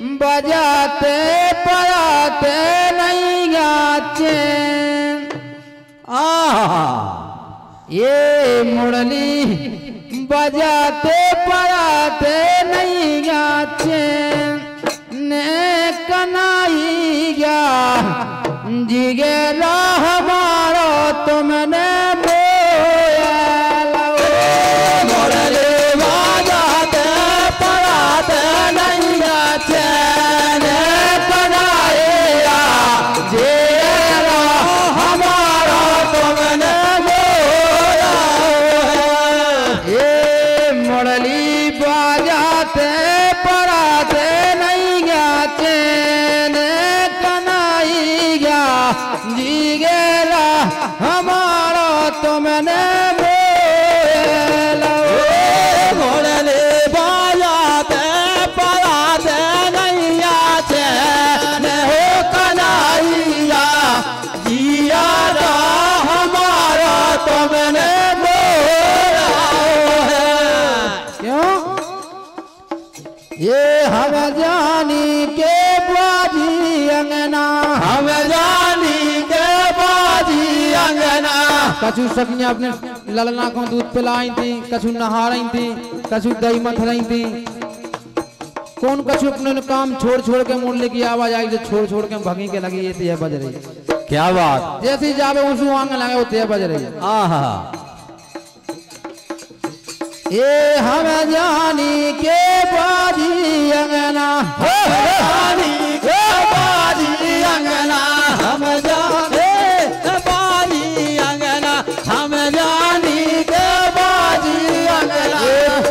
बजाते पराते नहीं गाचे। ये मुरली बजाते पराते नहीं गाचे ने कनाई गया जिगेरा हमारा तुमने हमारा तुमने मोड़ले बाजाते पराते नहीं आचे ने हो कन्हैया जिया हमारा तुमने मोड़ा है। क्यों ये हम जानी के बाजी अंगना, हम जानी के बाजी अंगना। कछु सखियां अपने ललना को दूध पिलाई थी, कछु नहा रही थी, कछु दही मथ रही थी। कौन कछु अपने काम छोड़ छोड़ के मुरली की आवाज आई तो छोड़ छोड़ के भगी के लगी ये तेज बज रही। क्या बात, जैसे जावे उसू आंग लगे वो तेज बज रही। आहा ये हम जानी के बाजी अंगना, जानी के बाजी अंगना, हम जाने बाजी अंगना, हम जानी के बाजी अंगना।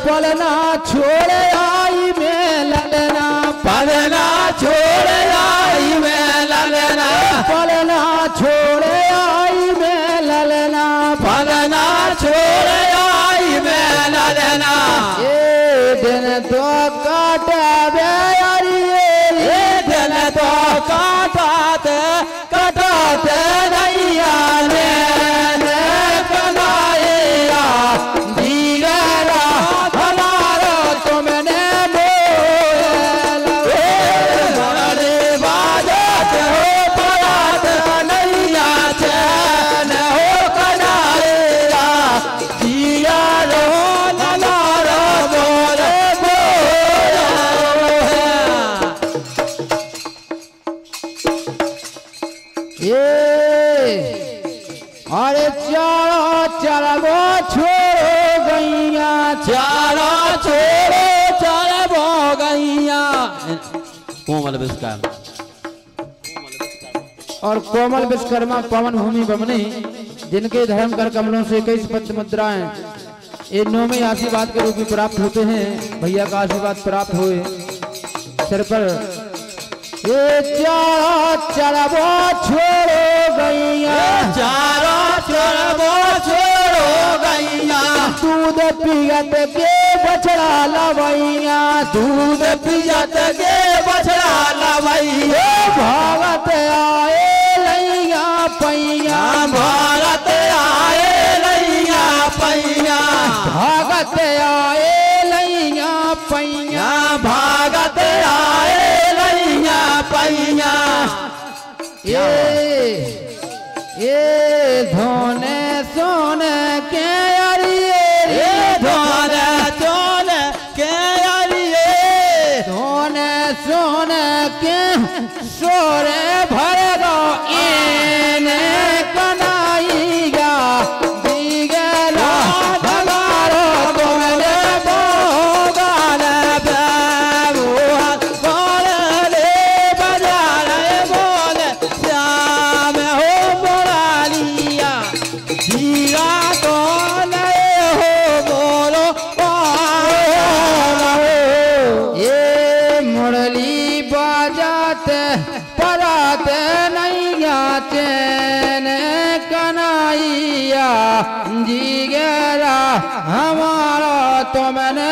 पलना छोड़ आई में ललना, पलना छोड़ आई में ललना, पलना छोड़ आई में ललना, पलना छोड़ आई में ललना। ये दिन तो काटे यारी, ये दिन तो काटे कटाते नहीं आने कनाइया दीगरा हमारा तुमने मोड़ले बाजाते हो पराते नहीं आचे न हो कनाइया जिया हमारा मोड़े अरे चारों चरबो छोड़ो गैया, चारों छोड़ो चरबो गैया। कोमल विश्वकर्मा और कोमल विश्वकर्मा पवन भूमि बमनी जिनके धर्म कर कमलों से 21 पत्र मुद्राएं ये 9वें आशीर्वाद के रूप में प्राप्त होते हैं। भैया का आशीर्वाद प्राप्त हुए सिर पर। ये चारों चरबो छोड़ो गैया, चारों चरबो छोड़ो गैया। दूध पियत के बछड़ा लवैया, दूध पियत के बछड़ा लवैया। भागत आए लैया पैया, भारत आए लैया पैया, भागत आए लैया पैया, भागत आए पैया। ये धोने सोने के अरिए, ये धोने सोने के अरिए, धोने सोने के सोरे भरेगा इने कनाइया दीगला हमारा तुमने बोगाल पराते नहीं आते ने कनाइया जिगेरा हमारा तुमने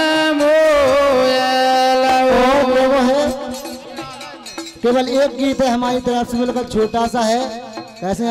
केवल एक गीत है हमारी तरफ से, बिल्कुल छोटा सा है। कैसे